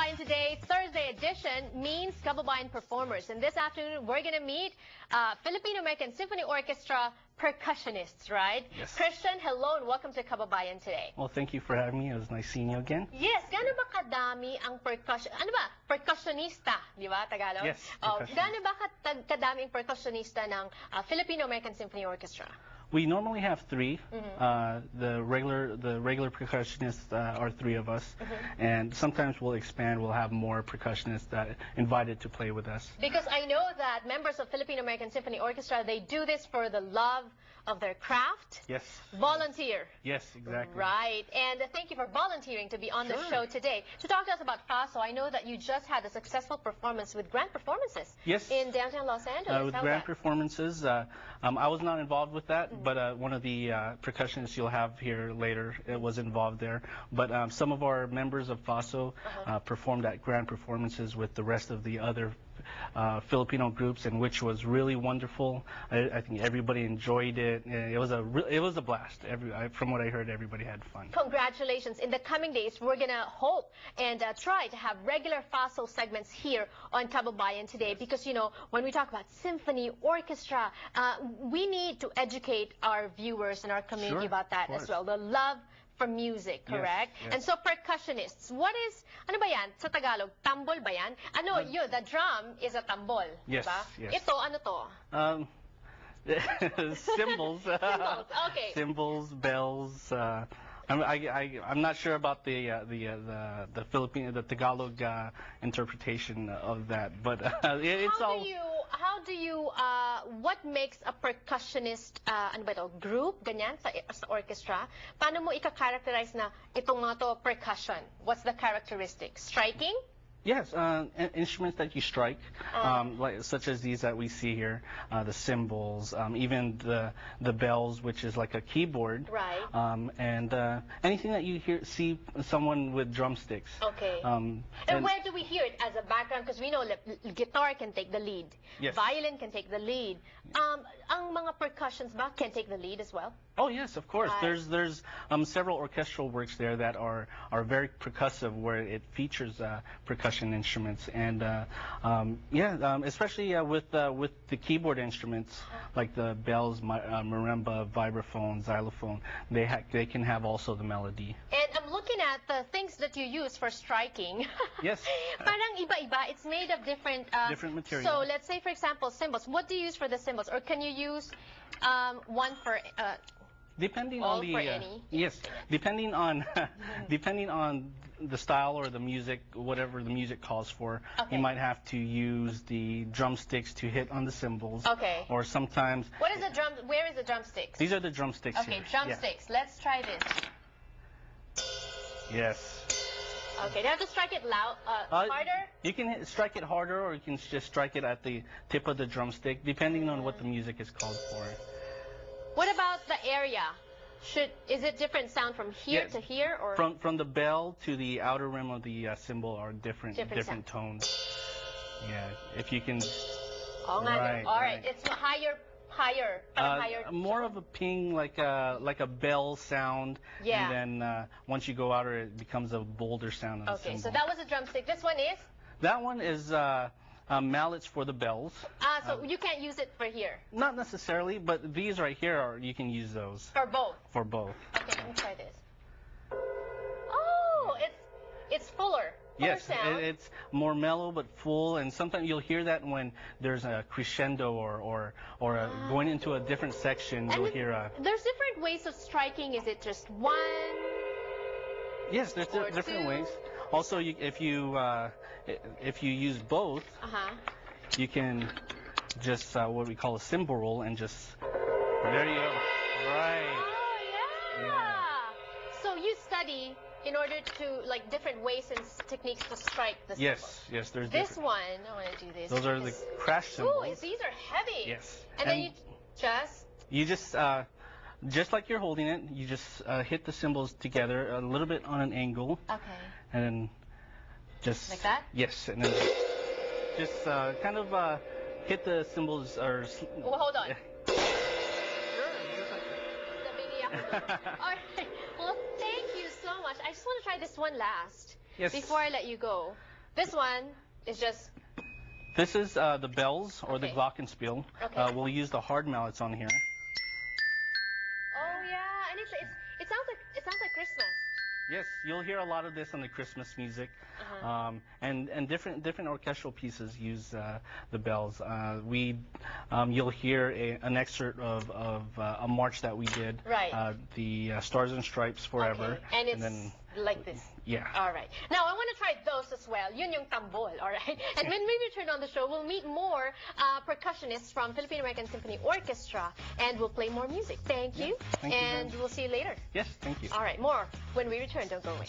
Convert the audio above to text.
Kababayan today, Thursday edition, means Kababayan performers. And this afternoon, we're going to meet Filipino-American Symphony Orchestra percussionists, right? Yes. Christian, hello and welcome to Kababayan today. Well, thank you for having me. It was nice seeing you again. Yes, gaano ba kadami ang percussionista, di ba, Tagalog? Yes, Gaano ba kadami ang percussionista ng Filipino-American Symphony Orchestra? We normally have three. The regular percussionists are three of us, and sometimes we'll expand. We'll have more percussionists invited to play with us. Because I know that members of Filipino-American Symphony Orchestra, they do this for the love of their craft. Yes. Volunteer. Yes, exactly. Right. And thank you for volunteering to be on the show today. To talk to us about FASO, I know that you just had a successful performance with grand performances. Yes. In downtown Los Angeles. With grand performances. I was not involved with that, but one of the percussionists you'll have here later was involved there. But some of our members of FASO performed at grand performances with the rest of the other Filipino groups, and which was really wonderful. I think everybody enjoyed it. It was a blast. From what I heard, everybody had fun. Congratulations. In the coming days, we're going to hope and try to have regular FASO segments here on Kababayan today, because, you know, when we talk about symphony, orchestra, we need to educate our viewers and our community about that as well. The love for music, correct? Yes. And so percussionists, what is, ano ba yan? Sa Tagalog, tambol ba yan? Ano, yun, the drum is a tambol, yes, diba? Yes. Ito, ano to? Cymbals. Cymbals, okay. Cymbals, bells. I'm not sure about the Filipino, the Tagalog interpretation of that, but it's all. How do you what makes a percussionist ano ba ito, group ganyan sa orchestra? Paano mo ika-characterize na itong mga to percussion? What's the characteristic? Striking? Yes, instruments that you strike, such as these that we see here, the cymbals, even the bells, which is like a keyboard, right? And anything that you see someone with drumsticks. Okay. And where do we hear it as a background? Because we know guitar can take the lead, yes. Violin can take the lead. Ang mga percussions ba can take the lead as well? Oh yes, of course. There's several orchestral works there that are very percussive, where it features percussion instruments, and especially with the keyboard instruments like the bells, marimba, vibraphone, xylophone. They can have also the melody. And I'm looking at the things that you use for striking. Yes. Parang iba-iba. It's made of different materials. So let's say, for example, cymbals. What do you use for the cymbals, or can you use one for? Depending on the yes, depending on the style or the music, whatever the music calls for, you might have to use the drumsticks to hit on the cymbals. Okay. Or sometimes. What is the drum? Where is the drumsticks? These are the drumsticks. Okay, here. drumsticks. Yeah. Let's try this. Yes. Okay, do you have to strike it loud, harder? You can strike it harder, or you can just strike it at the tip of the drumstick, depending on what the music is called for. What about the area? Is it different sound from here to here, or from the bell to the outer rim of the cymbal are different tones? Yeah, if you can. Oh, right. All right, it's higher. More of a ping, like a bell sound. Yeah. And then once you go outer, it becomes a bolder sound. On the cymbal. So that was a drumstick. This one is. That one is. Mallets for the bells. So you can't use it for here? Not necessarily, but these right here, you can use those. For both? For both. Okay, let me try this. Oh, it's fuller. Yes, sound. It's more mellow but full, and sometimes you'll hear that when there's a crescendo or going into a different section, you'll hear a... There's different ways of striking. Is it just one? Yes, there's different ways. Also, if you use both, you can just what we call a cymbal roll, and just there you go. Right. Oh yeah. So you study in order to different ways and techniques to strike the cymbal. Yes, there's this one. I want to do this. Those are the crash cymbals. Ooh, these are heavy. Yes. And then you just like you're holding it, you just hit the cymbals together a little bit on an angle. Okay. And then just like that? Yes, and then just kind of hit the cymbals or. Well, hold on. Sure, just like that. All right. Well, thank you so much. I just want to try this one last. Yes. Before I let you go. This one is just... This is the bells, or the Okay. glockenspiel. Okay. We'll use the hard mallets on here. Oh yeah, and it sounds like Christmas. Yes, you'll hear a lot of this on the Christmas music, and different orchestral pieces use the bells. You'll hear an excerpt of a march that we did, Right. The Stars and Stripes Forever, Okay. And it's then like this. yeah. All right. Now I want to try those as well. Yun yung tambol. All right. And when we return on the show, we'll meet more percussionists from Philippine American Symphony Orchestra, and we'll play more music. Thank you. Thank you, and Jen. we'll see you later. Yes, thank you. All right. More when we return. Don't go away.